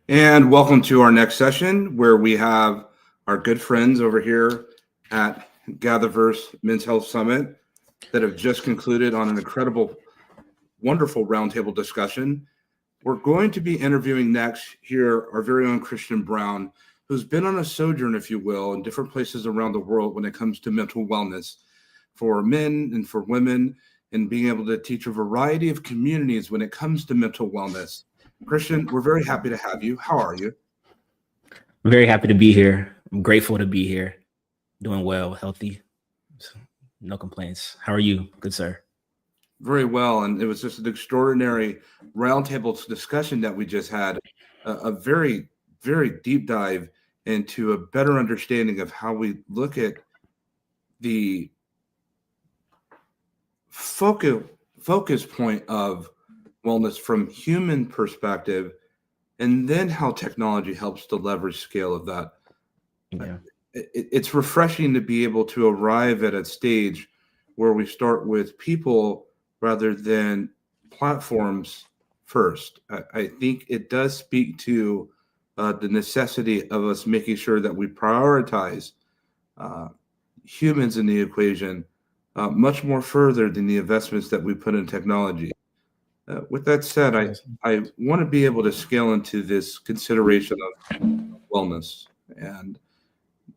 And welcome to our next session where we have our good friends over here at GatherVerse Men's Health Summit that have just concluded on an incredible, wonderful roundtable discussion. We're going to be interviewing next here our very own Christian Brown, who's been on a sojourn, if you will, in different places around the world when it comes to mental wellness for men and for women, and being able to teach a variety of communities when it comes to mental wellness. Christian, we're very happy to have you. How are you? I'm very happy to be here. I'm grateful to be here. Doing well, healthy. So, no complaints. How are you, good sir? Very well. And it was just an extraordinary roundtable discussion that we just had, a very, very deep dive into a better understanding of how we look at the focus point of wellness from human perspective, and then how technology helps to leverage scale of that. Yeah. It's refreshing to be able to arrive at a stage where we start with people rather than platforms first. I think it does speak to the necessity of us making sure that we prioritize uh, humans in the equation much more further than the investments that we put in technology. With that said, I want to be able to scale into this consideration of wellness. And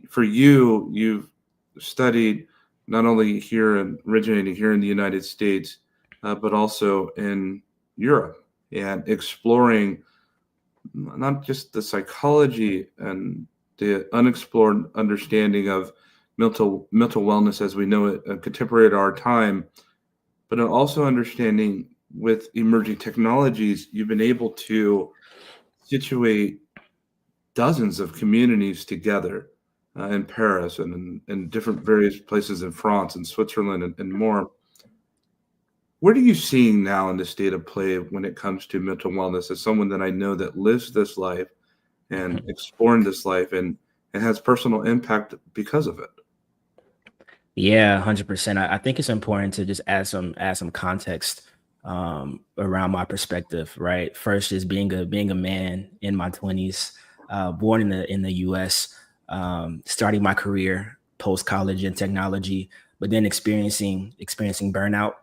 for you, you've studied not only here and originating here in the United States, but also in Europe and exploring not just the psychology and the unexplored understanding of mental wellness as we know it, contemporary to our time, but also understanding with emerging technologies, you've been able to situate dozens of communities together in Paris and in different various places in France and Switzerland and more. What are you seeing now in the state of play when it comes to mental wellness as someone that I know that lives this life and exploring this life and has personal impact because of it? Yeah, 100%. I think it's important to just add some context around my perspective, right? First is being a man in my 20s, born in the US, starting my career post college in technology, but then experiencing burnout,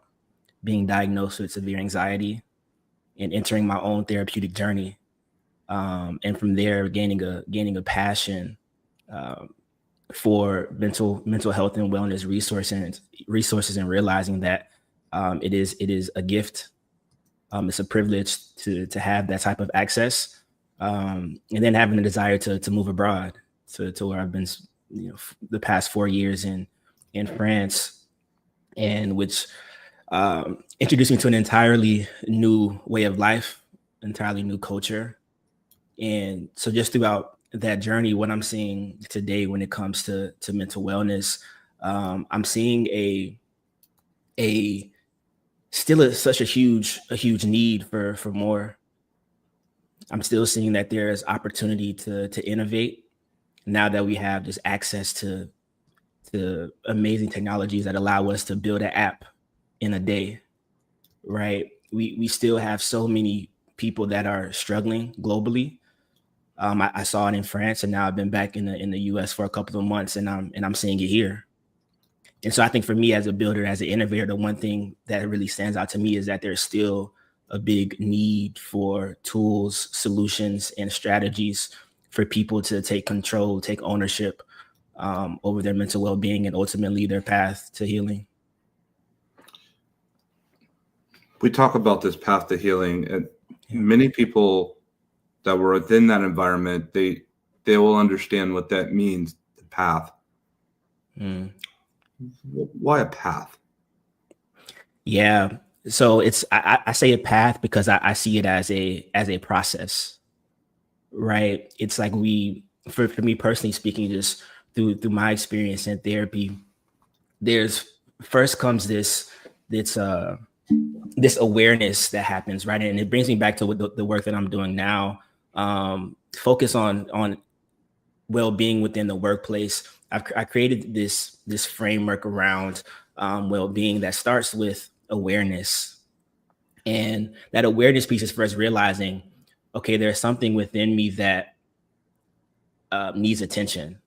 being diagnosed with severe anxiety, and entering my own therapeutic journey. And from there, gaining a passion um, for mental health and wellness resources, and realizing that it is a gift. It's a privilege to have that type of access, and then having a desire to move abroad to where I've been, the past 4 years in France, and which introduced me to an entirely new way of life, entirely new culture. And so just throughout that journey, what I'm seeing today when it comes to mental wellness, I'm seeing a such a huge need for more. I'm still seeing that there is opportunity to innovate now that we have this access to amazing technologies that allow us to build an app in a day, right? We still have so many people that are struggling globally. I saw it in France, and now I've been back in the US for a couple of months, and I'm seeing it here. And so I think for me as a builder, as an innovator, the one thing that really stands out to me is that there's still a big need for tools, solutions, and strategies for people to take control, take ownership over their mental well-being, and ultimately their path to healing. We talk about this path to healing, and Yeah. many people that were within that environment, they will understand what that means, the path. Mm. Why a path? Yeah. So I say a path because I see it as a process, right? It's like for me personally speaking, just through my experience in therapy, there's first comes this this awareness that happens, right? And it brings me back to what the work that I'm doing now. Focus on well-being within the workplace. I created this framework around well-being that starts with awareness, and that awareness piece is first realizing, okay, there's something within me that needs attention,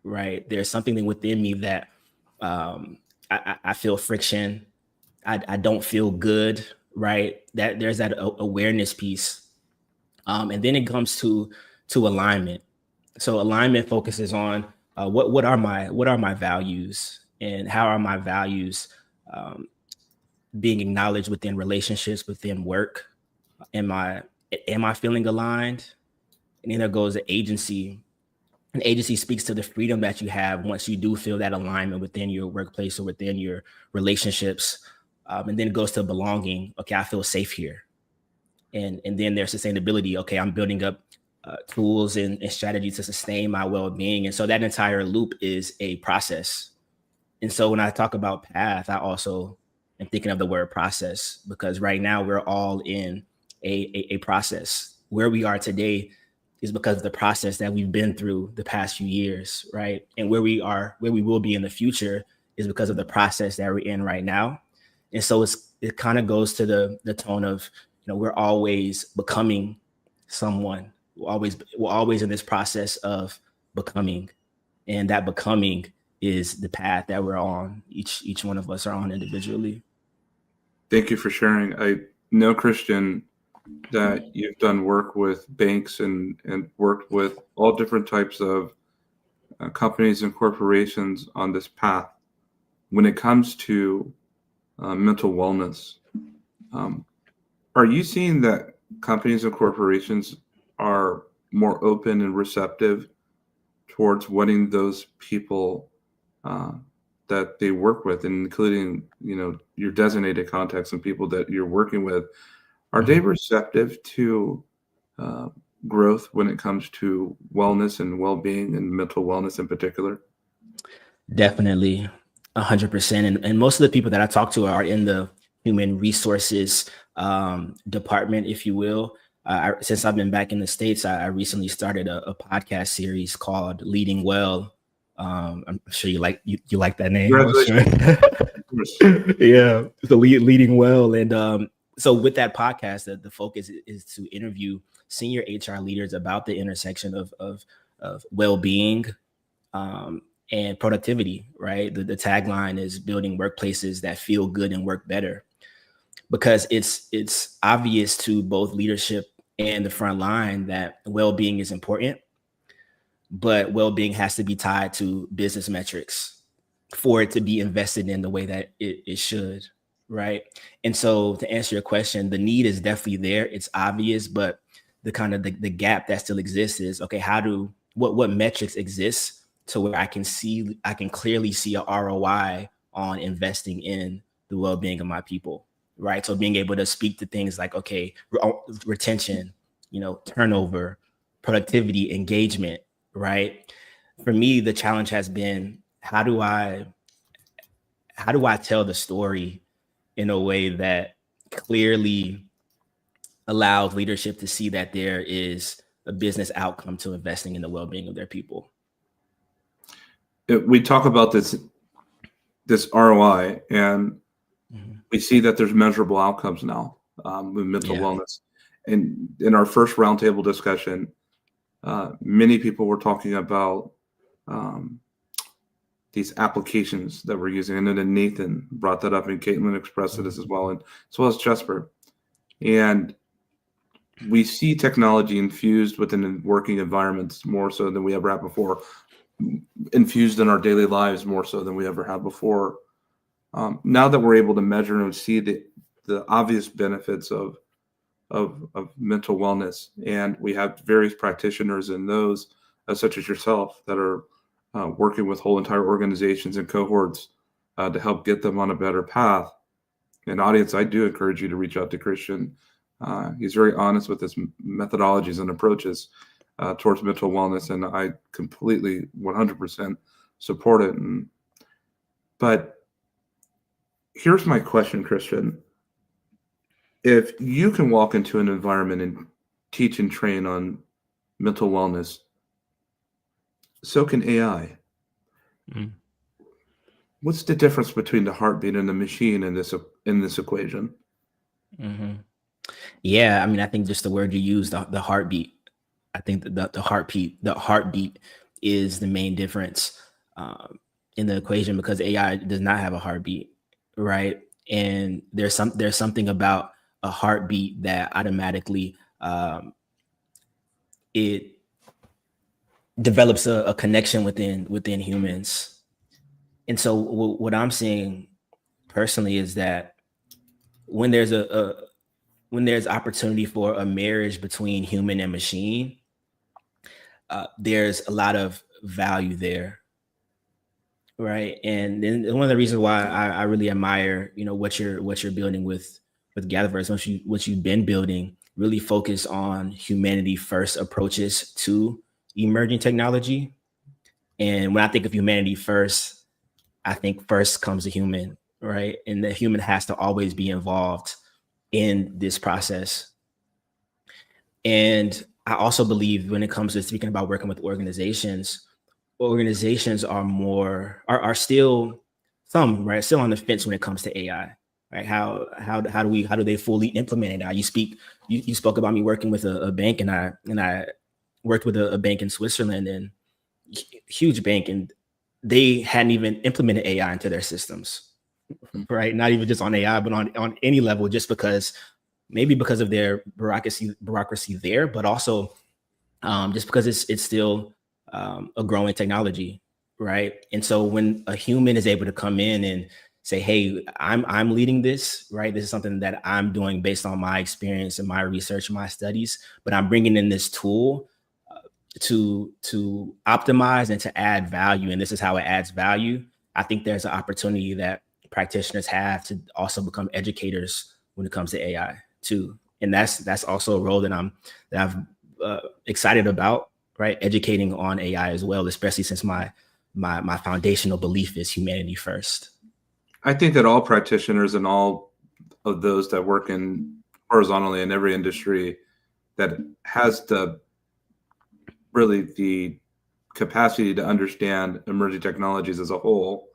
right? There's something within me that I feel friction. I don't feel good, right? That there's that awareness piece. And then it comes to alignment. So alignment focuses on what are my values, and how are my values um, being acknowledged within relationships, within work. Am I feeling aligned? And then there goes the agency. An agency speaks to the freedom that you have once you do feel that alignment within your workplace or within your relationships. And then it goes to belonging. Okay, I feel safe here. And then there's sustainability. Okay, I'm building up tools and strategies to sustain my well-being. And so that entire loop is a process. And so when I talk about path, I also am thinking of the word process, because right now we're all in a process. Where we are today is because of the process that we've been through the past few years, right? And where we will be in the future is because of the process that we're in right now. And so it kind of goes to the tone of, we're always becoming someone. We're always in this process of becoming, and that becoming is the path that we're on. Each one of us are on individually. Thank you for sharing. I know, Christian, that you've done work with banks and worked with all different types of companies and corporations on this path when it comes to mental wellness. Are you seeing that companies and corporations are more open and receptive towards wanting those people that they work with, including your designated contacts and people that you're working with? Are they receptive to growth when it comes to wellness and well-being and mental wellness in particular? Definitely, 100%. And most of the people that I talk to are in the human resources department, if you will. Since I've been back in the States, I recently started a podcast series called Leading Well. I'm sure you like that name. Congratulations. Yeah, so Leading Well. And so with that podcast, the focus is to interview senior HR leaders about the intersection of well-being and productivity, right? The tagline is building workplaces that feel good and work better, because it's obvious to both leadership and the front line that well-being is important, but well-being has to be tied to business metrics for it to be invested in the way that it should, right? And so to answer your question, the need is definitely there. It's obvious, but the kind of the gap that still exists is, okay, what metrics exist to where I can clearly see a ROI on investing in the well-being of my people, right? So being able to speak to things like, okay, retention, turnover, productivity, engagement, right? For me, the challenge has been, how do I tell the story in a way that clearly allows leadership to see that there is a business outcome to investing in the well-being of their people? We talk about this ROI, and we see that there's measurable outcomes now with mental wellness. And in our first roundtable discussion, many people were talking about these applications that we're using. And then Nathan brought that up, and Caitlin expressed it as well, and as well as Jesper. And we see technology infused within working environments more so than we ever have before, infused in our daily lives more so than we ever have before. Now that we're able to measure and see the obvious benefits of mental wellness, and we have various practitioners in those, such as yourself, that are working with whole entire organizations and cohorts to help get them on a better path. And audience, I do encourage you to reach out to Christian. He's very honest with his methodologies and approaches towards mental wellness, and I completely 100% support it. But here's my question, Christian. If you can walk into an environment and teach and train on mental wellness, so can AI. What's the difference between the heartbeat and the machine in this equation? Yeah, I mean, I think just the word you use, the heartbeat. I think the heartbeat is the main difference in the equation, because AI does not have a heartbeat, right? And there's something about a heartbeat that automatically it develops a connection within humans. And so what I'm seeing personally is that when there's when there's opportunity for a marriage between human and machine, there's a lot of value there, right? And then one of the reasons why I really admire, what you're building with GatherVerse, what you've been building, really focus on humanity first approaches to emerging technology. And when I think of humanity first, I think first comes the human, right? And the human has to always be involved in this process. And I also believe when it comes to speaking about working with organizations are still some, right, still on the fence when it comes to AI, right? How do they fully implement it? You spoke about me working with a bank, and I worked with a bank in Switzerland, and huge bank, and they hadn't even implemented AI into their systems, right? Not even just on AI, but on any level, just because maybe because of their bureaucracy there, but also just because it's still a growing technology, right? And so when a human is able to come in and say, "Hey, I'm leading this, right? This is something that I'm doing based on my experience and my research, and my studies, but I'm bringing in this tool to optimize and to add value, and this is how it adds value." I think there's an opportunity that practitioners have to also become educators when it comes to AI too, and that's also a role that I've excited about, right? Educating on AI as well, especially since my foundational belief is humanity first. I think that all practitioners and all of those that work in horizontally in every industry that has the capacity to understand emerging technologies as a whole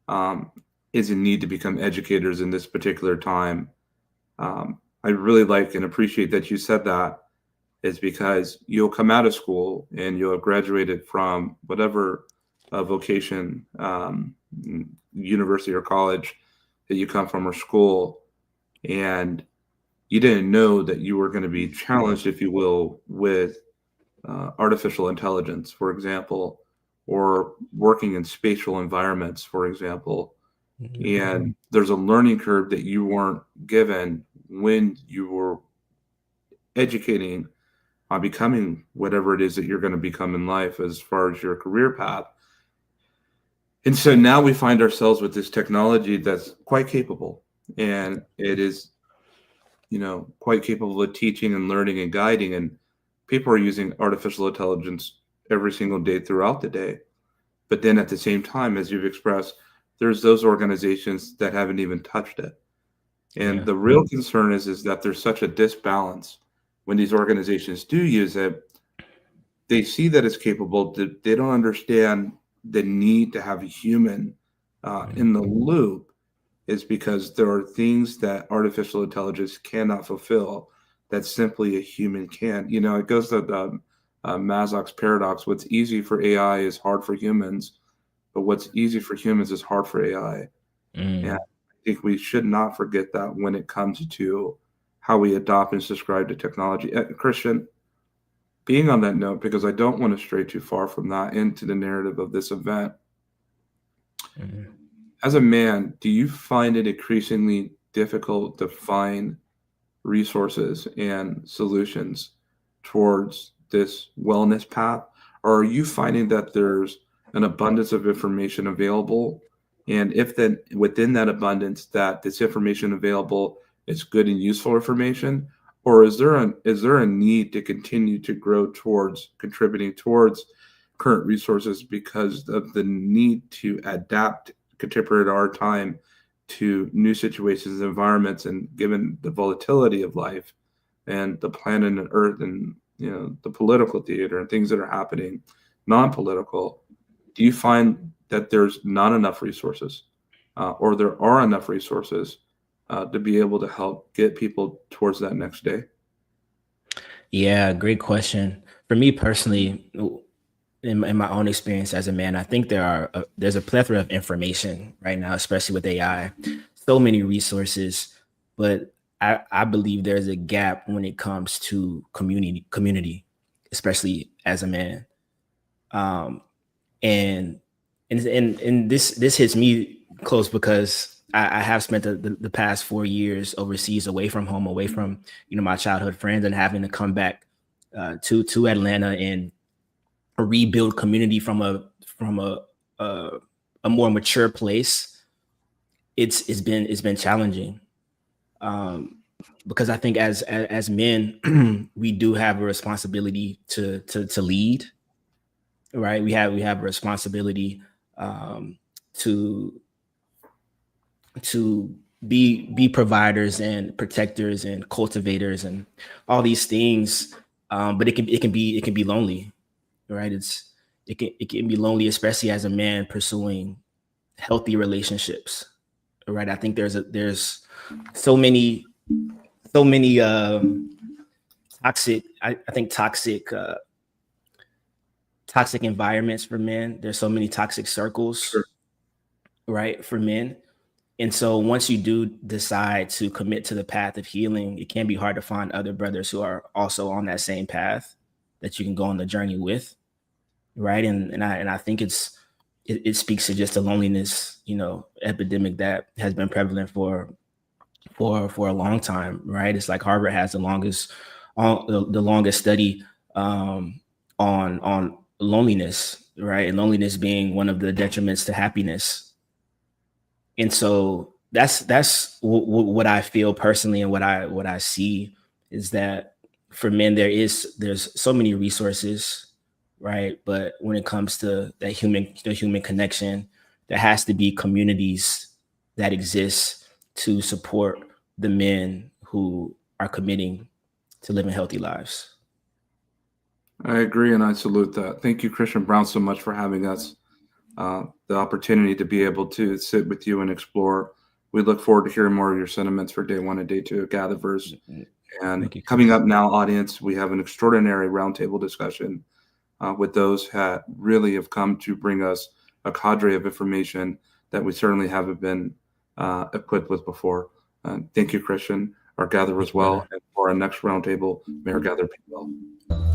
um, is in need to become educators in this particular time. I really like and appreciate that you said that, is because you'll come out of school and you'll have graduated from whatever vocation, university or college that you come from, or school, and you didn't know that you were going to be challenged, if you will, with artificial intelligence, for example, or working in spatial environments, for example. And there's a learning curve that you weren't given when you were educating on becoming whatever it is that you're going to become in life as far as your career path. And so now we find ourselves with this technology that's quite capable, and it is, quite capable of teaching and learning and guiding. And people are using artificial intelligence every single day throughout the day. But then at the same time, as you've expressed, there's those organizations that haven't even touched it. And Yeah. the real concern is that there's such a disbalance when these organizations do use it. They see that it's capable. They don't understand the need to have a human in the loop, is because there are things that artificial intelligence cannot fulfill that simply a human can. It goes to the Maslow's paradox. What's easy for AI is hard for humans, but what's easy for humans is hard for AI. And Mm. I think we should not forget that when it comes to how we adopt and subscribe to technology. Christian, being on that note, because I don't want to stray too far from that into the narrative of this event, Mm. as a man, do you find it increasingly difficult to find resources and solutions towards this wellness path? Or are you finding that there's an abundance of information available? And if then within that abundance, that this information available is good and useful information? Or is there a need to continue to grow towards contributing towards current resources because of the need to adapt contemporary to our time to new situations, environments, and given the volatility of life and the planet and Earth, and the political theater and things that are happening, non-political? Do you find that there's not enough resources, or there are enough resources to be able to help get people towards that next day? Yeah, great question. For me personally, in my own experience as a man, I think there's a plethora of information right now, especially with AI. So many resources, but I believe there's a gap when it comes to community, especially as a man. Um, and and this hits me close because I have spent the past 4 years overseas, away from home, away from my childhood friends, and having to come back to Atlanta and rebuild community from a more mature place. It's been challenging, um, because I think as men we do have a responsibility to lead, right? We have a responsibility, to to be providers and protectors and cultivators and all these things. But it can be lonely, right? It can be lonely, especially as a man pursuing healthy relationships, right? I think there's so many so many toxic I think toxic environments for men. There's so many toxic Sure. circles, right, for men. And so once you do decide to commit to the path of healing, it can be hard to find other brothers who are also on that same path that you can go on the journey with, right? And I think it speaks to just the loneliness, epidemic that has been prevalent for a long time, right? It's like Harvard has the longest study, on loneliness, right? And loneliness being one of the detriments to happiness. And so what I feel personally, and what I see is that for men there's so many resources, right? But when it comes to the human connection, there has to be communities that exist to support the men who are committing to living healthy lives. I agree, and I salute that. Thank you, Christian Brown, so much for having us. The opportunity to be able to sit with you and explore. We look forward to hearing more of your sentiments for day one and day two of GatherVerse. And Thank you, coming Chris. up now, audience, we have an extraordinary roundtable discussion with those that really have come to bring us a cadre of information that we certainly haven't been equipped with before. Thank you, Christian. Our gather Thank as you, brother. well. And for our next roundtable, may our gather be well.